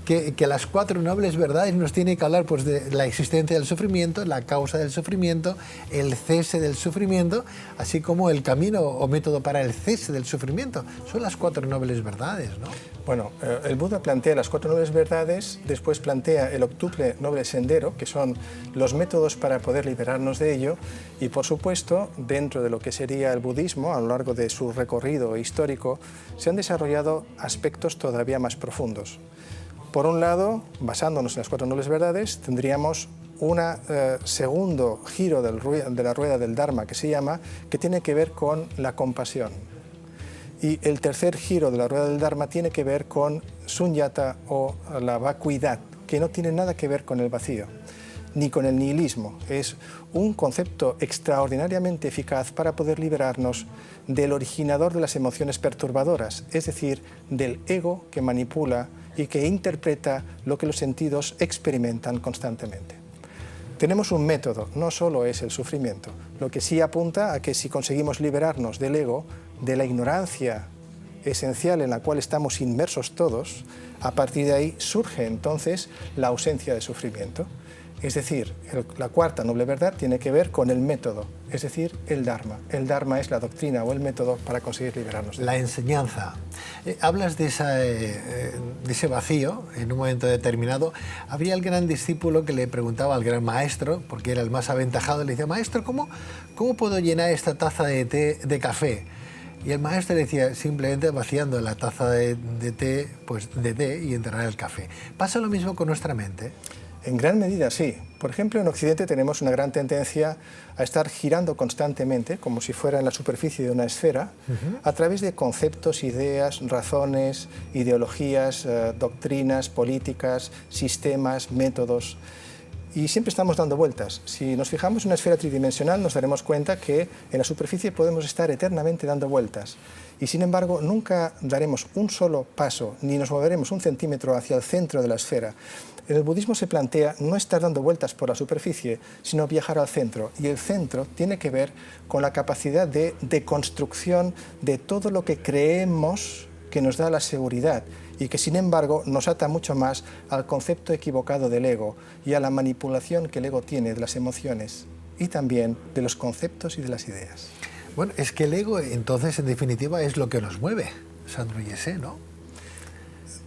que las 4 nobles verdades nos tienen que hablar, pues, de la existencia del sufrimiento, la causa del sufrimiento, el cese del sufrimiento, así como el camino o método para el cese del sufrimiento. Son las 4 nobles verdades, ¿no? Bueno, el Buda plantea las 4 nobles verdades, después plantea el octuple noble sendero, que son los métodos para poder liberarnos de ello, y por supuesto, dentro de lo que sería el budismo, a lo largo de su recorrido histórico, se han desarrollado aspectos todavía más profundos. Por un lado, basándonos en las 4 nobles verdades, tendríamos un segundo giro de la rueda del Dharma que se llama, que tiene que ver con la compasión. Y el tercer giro de la rueda del Dharma tiene que ver con sunyata o la vacuidad, que no tiene nada que ver con el vacío, ni con el nihilismo. Es un concepto extraordinariamente eficaz para poder liberarnos del originador de las emociones perturbadoras, es decir, del ego que manipula y que interpreta lo que los sentidos experimentan constantemente. Tenemos un método, no solo es el sufrimiento, lo que sí apunta a que si conseguimos liberarnos del ego, de la ignorancia esencial en la cual estamos inmersos todos, a partir de ahí surge entonces la ausencia de sufrimiento. Es decir, la cuarta noble verdad tiene que ver con el método, es decir, el Dharma. El Dharma es la doctrina o el método para conseguir liberarnos. La enseñanza. Hablas de ese vacío en un momento determinado. Había el gran discípulo que le preguntaba al gran maestro, porque era el más aventajado, le decía, maestro, ¿cómo puedo llenar esta taza de café? Y el maestro le decía, simplemente vaciando la taza de té y enterrar el café. ¿Pasa lo mismo con nuestra mente? En gran medida sí. Por ejemplo, en Occidente tenemos una gran tendencia a estar girando constantemente, como si fuera en la superficie de una esfera, a través de conceptos, ideas, razones, ideologías, doctrinas, políticas, sistemas, métodos. Y siempre estamos dando vueltas. Si nos fijamos en una esfera tridimensional, nos daremos cuenta que en la superficie podemos estar eternamente dando vueltas. Y sin embargo, nunca daremos un solo paso, ni nos moveremos un centímetro hacia el centro de la esfera. En el budismo se plantea no estar dando vueltas por la superficie, sino viajar al centro. Y el centro tiene que ver con la capacidad de deconstrucción de todo lo que creemos que nos da la seguridad y que sin embargo nos ata mucho más al concepto equivocado del ego y a la manipulación que el ego tiene de las emociones y también de los conceptos y de las ideas. Bueno, es que el ego entonces en definitiva es lo que nos mueve, Sandro Yessé, ¿no?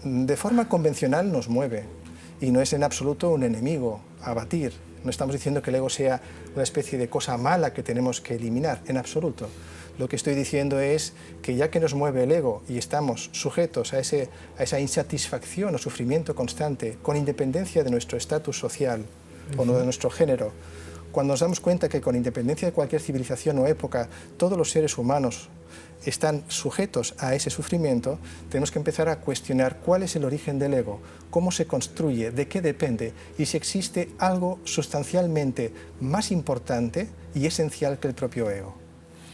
De forma convencional nos mueve y no es en absoluto un enemigo a batir. No estamos diciendo que el ego sea una especie de cosa mala que tenemos que eliminar, en absoluto. Lo que estoy diciendo es que ya que nos mueve el ego y estamos sujetos a esa insatisfacción o sufrimiento constante, con independencia de nuestro estatus social o no de nuestro género, cuando nos damos cuenta que con independencia de cualquier civilización o época, todos los seres humanos están sujetos a ese sufrimiento, tenemos que empezar a cuestionar cuál es el origen del ego, cómo se construye, de qué depende y si existe algo sustancialmente más importante y esencial que el propio ego.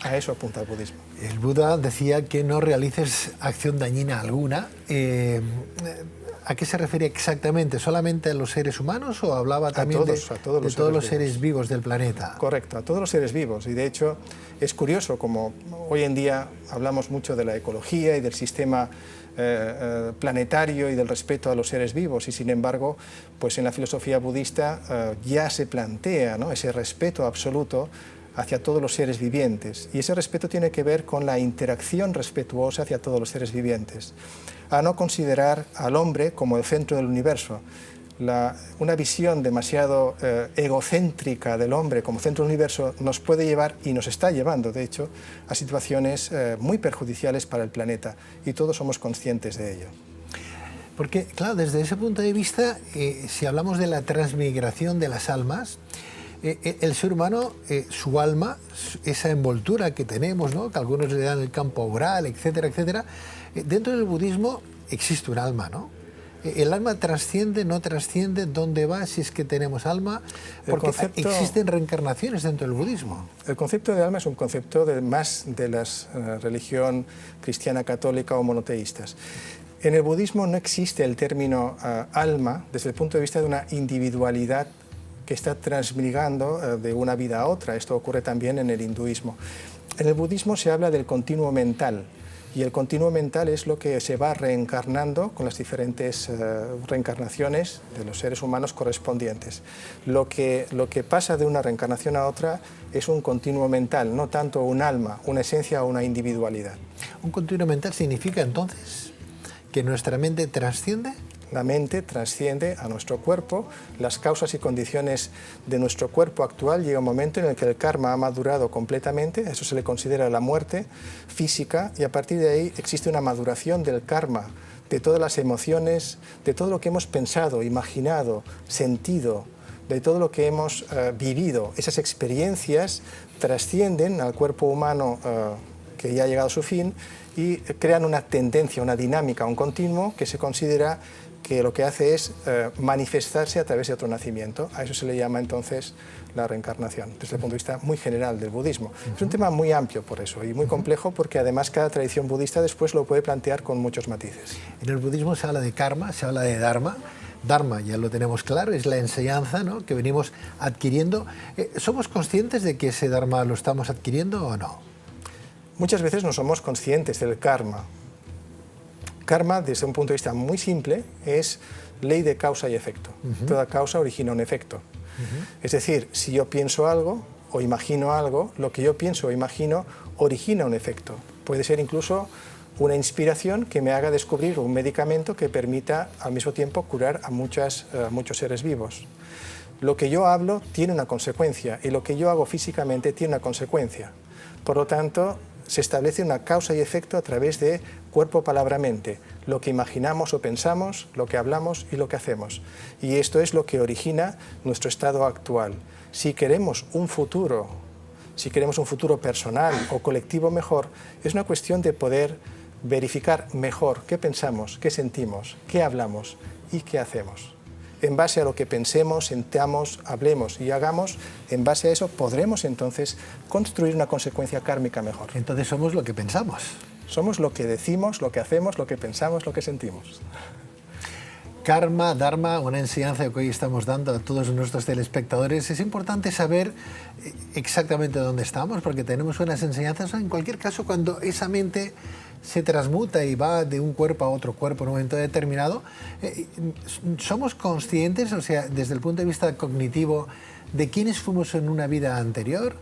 A eso apunta el budismo. El Buda decía que no realices acción dañina alguna. ¿A qué se refiere exactamente? ¿Solamente a los seres humanos o hablaba también de todos los seres vivos del planeta? Correcto, a todos los seres vivos. Y de hecho es curioso como hoy en día hablamos mucho de la ecología y del sistema planetario y del respeto a los seres vivos y sin embargo pues en la filosofía budista ya se plantea, ¿no?, ese respeto absoluto hacia todos los seres vivientes y ese respeto tiene que ver con la interacción respetuosa hacia todos los seres vivientes, a no considerar al hombre como el centro del universo. Una visión demasiado egocéntrica del hombre como centro del universo nos puede llevar, y nos está llevando de hecho, a situaciones muy perjudiciales para el planeta y todos somos conscientes de ello. Porque, claro, desde ese punto de vista, si hablamos de la transmigración de las almas, el ser humano, su alma, esa envoltura que tenemos, ¿no?, que algunos le dan el campo aural, etcétera, etcétera, dentro del budismo existe un alma, ¿no? ¿El alma trasciende, no trasciende? ¿Dónde va si es que tenemos alma? Porque existen reencarnaciones dentro del budismo. El concepto de alma es un concepto más de la religión cristiana, católica o monoteístas. En el budismo no existe el término alma desde el punto de vista de una individualidad que está transmigrando de una vida a otra. Esto ocurre también en el hinduismo. En el budismo se habla del continuo mental, y el continuo mental es lo que se va reencarnando con las diferentes reencarnaciones de los seres humanos correspondientes. Lo que pasa de una reencarnación a otra es un continuo mental, no tanto un alma, una esencia o una individualidad. ¿Un continuo mental significa entonces que nuestra mente trasciende? La mente trasciende a nuestro cuerpo, las causas y condiciones de nuestro cuerpo actual. Llega un momento en el que el karma ha madurado completamente, eso se le considera la muerte física, y a partir de ahí existe una maduración del karma, de todas las emociones, de todo lo que hemos pensado, imaginado, sentido, de todo lo que hemos vivido. Esas experiencias trascienden al cuerpo humano que ya ha llegado a su fin y crean una tendencia, una dinámica, un continuo que se considera que lo que hace es manifestarse a través de otro nacimiento. A eso se le llama entonces la reencarnación, desde el punto de vista muy general del budismo. Es un tema muy amplio por eso y muy complejo, porque además cada tradición budista después lo puede plantear con muchos matices. En el budismo se habla de karma, se habla de dharma. Dharma, ya lo tenemos claro, es la enseñanza, ¿no?, que venimos adquiriendo. ¿Somos conscientes de que ese dharma lo estamos adquiriendo o no? Muchas veces no somos conscientes del karma. Karma, desde un punto de vista muy simple, es ley de causa y efecto. Toda causa origina un efecto. Es decir, si yo pienso algo o imagino algo, lo que yo pienso o imagino origina un efecto. Puede ser incluso una inspiración que me haga descubrir un medicamento que permita al mismo tiempo curar a muchos seres vivos. Lo que yo hablo tiene una consecuencia y lo que yo hago físicamente tiene una consecuencia. Por lo tanto, se establece una causa y efecto a través de cuerpo, palabra, mente, lo que imaginamos o pensamos, lo que hablamos y lo que hacemos. Y esto es lo que origina nuestro estado actual. Si queremos un futuro personal o colectivo mejor, es una cuestión de poder verificar mejor qué pensamos, qué sentimos, qué hablamos y qué hacemos. En base a lo que pensemos, sintamos, hablemos y hagamos, en base a eso podremos entonces construir una consecuencia kármica mejor. Entonces somos lo que pensamos. Somos lo que decimos, lo que hacemos, lo que pensamos, lo que sentimos. Karma, dharma, una enseñanza que hoy estamos dando a todos nuestros telespectadores. Es importante saber exactamente dónde estamos, porque tenemos unas enseñanzas. En cualquier caso, cuando esa mente se transmuta y va de un cuerpo a otro cuerpo en un momento determinado, ¿somos conscientes, o sea, desde el punto de vista cognitivo, de quiénes fuimos en una vida anterior?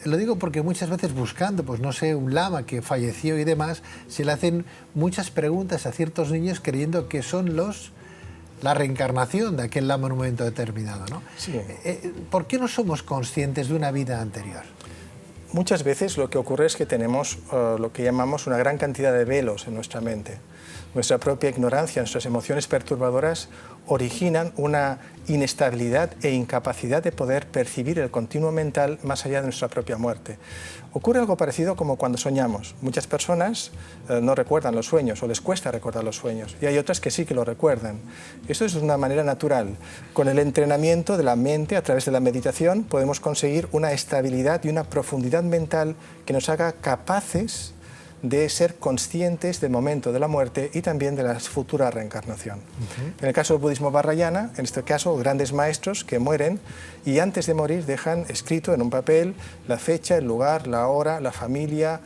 Lo digo porque muchas veces buscando, pues no sé, un lama que falleció y demás, se le hacen muchas preguntas a ciertos niños creyendo que son la reencarnación de aquel lama en un momento determinado, ¿no? Sí. ¿Por qué no somos conscientes de una vida anterior? Muchas veces lo que ocurre es que tenemos lo que llamamos una gran cantidad de velos en nuestra mente. Nuestra propia ignorancia, nuestras emociones perturbadoras originan una inestabilidad e incapacidad de poder percibir el continuo mental más allá de nuestra propia muerte. Ocurre algo parecido como cuando soñamos. Muchas personas no recuerdan los sueños o les cuesta recordar los sueños y hay otras que sí que lo recuerdan. Esto es de una manera natural. Con el entrenamiento de la mente a través de la meditación podemos conseguir una estabilidad y una profundidad mental que nos haga capaces de ser conscientes del momento de la muerte y también de la futura reencarnación. En el caso del budismo Vajrayana, en este caso, grandes maestros que mueren y antes de morir dejan escrito en un papel la fecha, el lugar, la hora, la familia,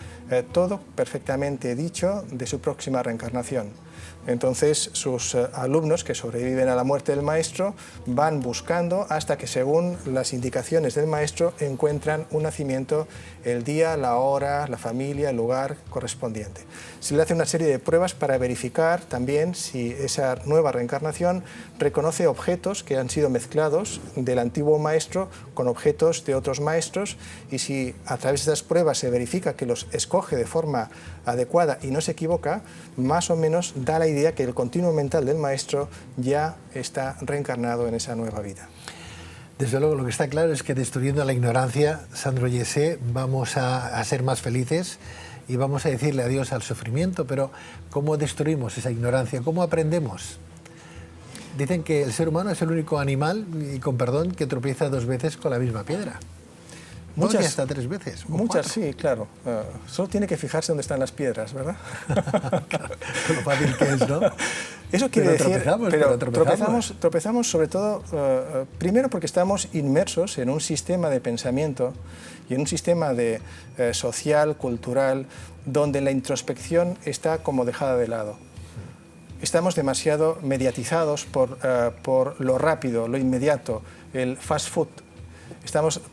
todo perfectamente dicho de su próxima reencarnación. Entonces sus alumnos que sobreviven a la muerte del maestro van buscando hasta que, según las indicaciones del maestro, encuentran un nacimiento, el día, la hora, la familia, el lugar correspondiente. Se le hace una serie de pruebas para verificar también si esa nueva reencarnación reconoce objetos que han sido mezclados del antiguo maestro con objetos de otros maestros, y si a través de esas pruebas se verifica que los escoge de forma adecuada y no se equivoca, más o menos da la idea que el continuo mental del maestro ya está reencarnado en esa nueva vida. Desde luego, lo que está claro es que destruyendo la ignorancia, Sandro Jesse, vamos a ser más felices y vamos a decirle adiós al sufrimiento. Pero ¿cómo destruimos esa ignorancia? ¿Cómo aprendemos? Dicen que el ser humano es el único animal, y con perdón, que tropieza 2 veces con la misma piedra. Muchas, hasta 3 veces. Muchas, sí, claro. Solo tiene que fijarse dónde están las piedras, ¿verdad? Claro, lo fácil que es, ¿no? Eso quiere decir, pero tropezamos sobre todo, primero porque estamos inmersos en un sistema de pensamiento y en un sistema social, cultural, donde la introspección está como dejada de lado. Estamos demasiado mediatizados por lo rápido, lo inmediato, el fast food.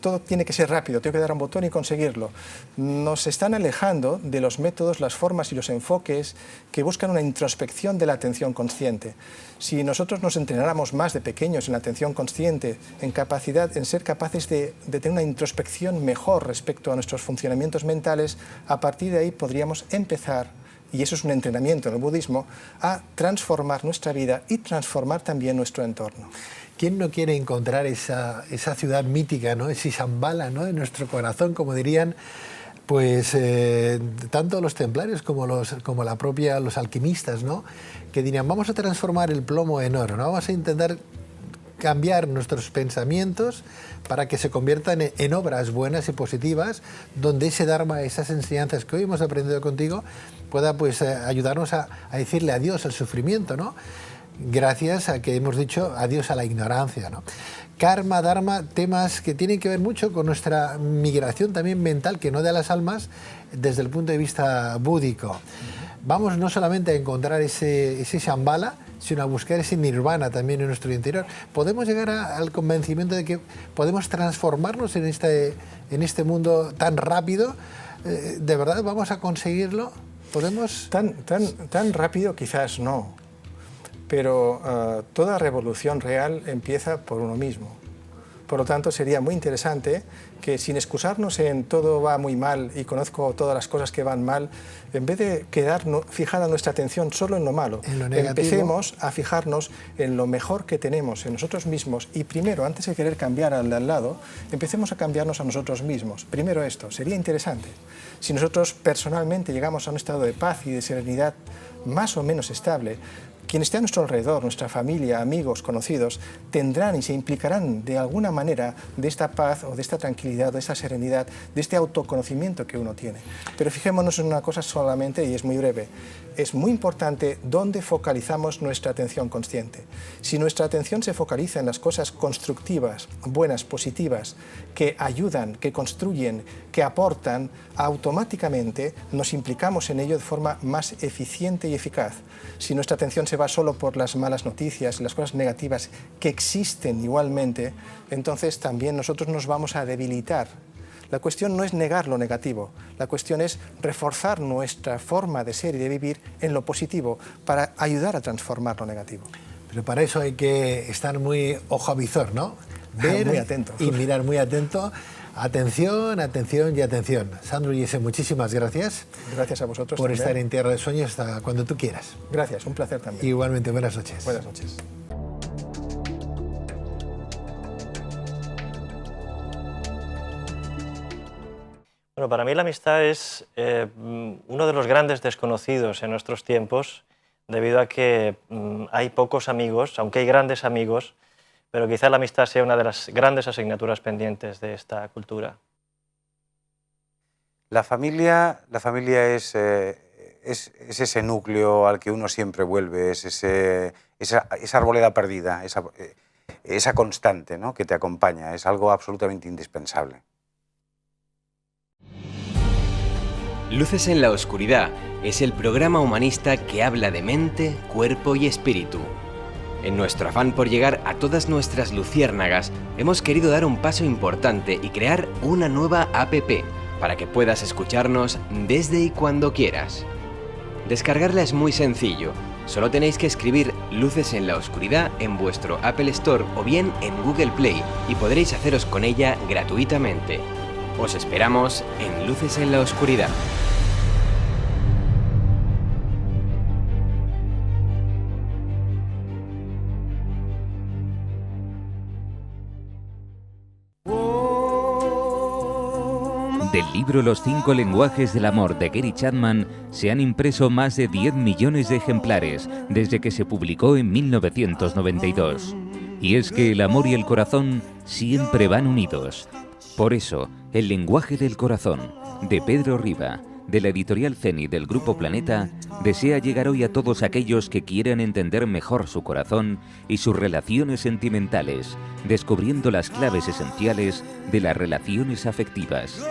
Todo tiene que ser rápido, tengo que dar un botón y conseguirlo. Nos están alejando de los métodos, las formas y los enfoques que buscan una introspección de la atención consciente. Si nosotros nos entrenáramos más de pequeños en la atención consciente, en ser capaces de tener una introspección mejor respecto a nuestros funcionamientos mentales, a partir de ahí podríamos empezar, y eso es un entrenamiento en el budismo, a transformar nuestra vida y transformar también nuestro entorno. ¿Quién no quiere encontrar esa ciudad mítica, ¿no? Ese Shambhala, ¿no?, en nuestro corazón, como dirían pues tanto los templarios como los alquimistas, ¿no? Que dirían, vamos a transformar el plomo en oro, ¿no? Vamos a intentar cambiar nuestros pensamientos para que se conviertan en obras buenas y positivas, donde ese Dharma, esas enseñanzas que hoy hemos aprendido contigo, pueda pues ayudarnos a decirle adiós al sufrimiento, ¿no? Gracias a que hemos dicho adiós a la ignorancia, ¿no? Karma, Dharma, temas que tienen que ver mucho con nuestra migración también mental, que no de las almas, desde el punto de vista búdico. Vamos no solamente a encontrar ese Shambhala, sino a buscar ese nirvana también en nuestro interior. Podemos llegar al convencimiento de que podemos transformarnos en este mundo tan rápido. ¿De verdad vamos a conseguirlo? ¿Podemos? Tan rápido quizás no, pero toda revolución real empieza por uno mismo. Por lo tanto, sería muy interesante que, sin excusarnos en todo va muy mal y conozco todas las cosas que van mal, en vez de quedar fijada nuestra atención solo en lo malo, empecemos a fijarnos en lo mejor que tenemos en nosotros mismos y primero, antes de querer cambiar al de al lado, empecemos a cambiarnos a nosotros mismos. Primero esto, sería interesante. Si nosotros personalmente llegamos a un estado de paz y de serenidad más o menos estable, quien esté a nuestro alrededor, nuestra familia, amigos, conocidos, tendrán y se implicarán de alguna manera de esta paz o de esta tranquilidad, de esta serenidad, de este autoconocimiento que uno tiene. Pero fijémonos en una cosa solamente y es muy breve. Es muy importante dónde focalizamos nuestra atención consciente. Si nuestra atención se focaliza en las cosas constructivas, buenas, positivas, que ayudan, que construyen, que aportan, automáticamente nos implicamos en ello de forma más eficiente y eficaz. Si nuestra atención se va solo por las malas noticias, las cosas negativas que existen igualmente, entonces también nosotros nos vamos a debilitar. La cuestión no es negar lo negativo, la cuestión es reforzar nuestra forma de ser y de vivir en lo positivo para ayudar a transformar lo negativo. Pero para eso hay que estar muy ojo a visor, ¿no? Ver muy atento. Y mirar muy atento. Atención, atención y atención. Sandro Giese, muchísimas gracias. Gracias a vosotros por también. Estar en Tierra de Sueños hasta cuando tú quieras. Gracias, un placer también. Igualmente, buenas noches. Buenas noches. Bueno, para mí la amistad es uno de los grandes desconocidos en nuestros tiempos, debido a que hay pocos amigos, aunque hay grandes amigos, pero quizá la amistad sea una de las grandes asignaturas pendientes de esta cultura. La familia es ese núcleo al que uno siempre vuelve, es esa arboleda perdida, esa constante, ¿no?, que te acompaña, es algo absolutamente indispensable. Luces en la Oscuridad es el programa humanista que habla de mente, cuerpo y espíritu. En nuestro afán por llegar a todas nuestras luciérnagas, hemos querido dar un paso importante y crear una nueva app para que puedas escucharnos desde y cuando quieras. Descargarla es muy sencillo, solo tenéis que escribir Luces en la Oscuridad en vuestro Apple Store o bien en Google Play y podréis haceros con ella gratuitamente. Os esperamos en Luces en la Oscuridad. Del libro Los 5 lenguajes del amor de Gary Chapman se han impreso más de 10 millones de ejemplares desde que se publicó en 1992. Y es que el amor y el corazón siempre van unidos. Por eso, El lenguaje del corazón, de Pedro Riba, de la editorial Zenit del Grupo Planeta, desea llegar hoy a todos aquellos que quieran entender mejor su corazón y sus relaciones sentimentales, descubriendo las claves esenciales de las relaciones afectivas.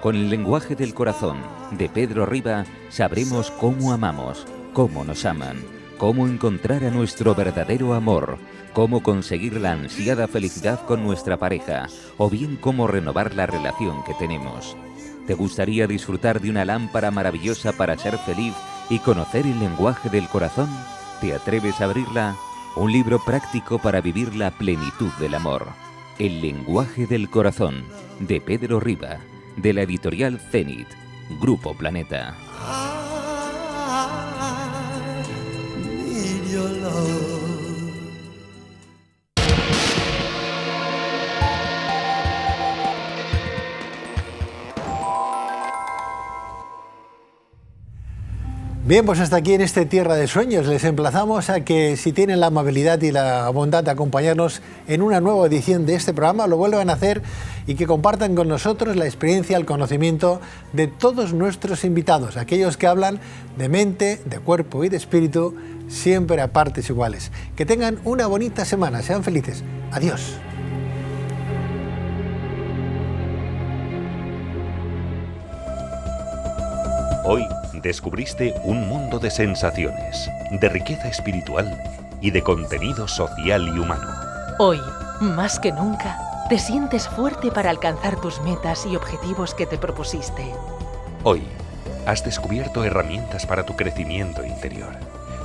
Con El lenguaje del corazón, de Pedro Riba, sabremos cómo amamos, cómo nos aman, cómo encontrar a nuestro verdadero amor, cómo conseguir la ansiada felicidad con nuestra pareja, o bien cómo renovar la relación que tenemos. ¿Te gustaría disfrutar de una lámpara maravillosa para ser feliz y conocer el lenguaje del corazón? ¿Te atreves a abrirla? Un libro práctico para vivir la plenitud del amor. El lenguaje del corazón, de Pedro Riba, de la editorial Zenit, Grupo Planeta. Bien, pues hasta aquí en este Tierra de Sueños. Les emplazamos a que, si tienen la amabilidad y la bondad de acompañarnos en una nueva edición de este programa, lo vuelvan a hacer y que compartan con nosotros la experiencia, el conocimiento de todos nuestros invitados, aquellos que hablan de mente, de cuerpo y de espíritu, siempre a partes iguales. Que tengan una bonita semana, sean felices. Adiós. Hoy descubriste un mundo de sensaciones, de riqueza espiritual y de contenido social y humano. Hoy, más que nunca, te sientes fuerte para alcanzar tus metas y objetivos que te propusiste. Hoy, has descubierto herramientas para tu crecimiento interior,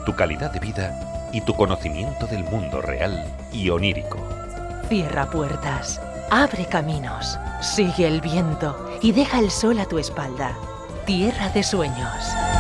tu calidad de vida y tu conocimiento del mundo real y onírico. Cierra puertas, abre caminos, sigue el viento y deja el sol a tu espalda. Tierra de Sueños.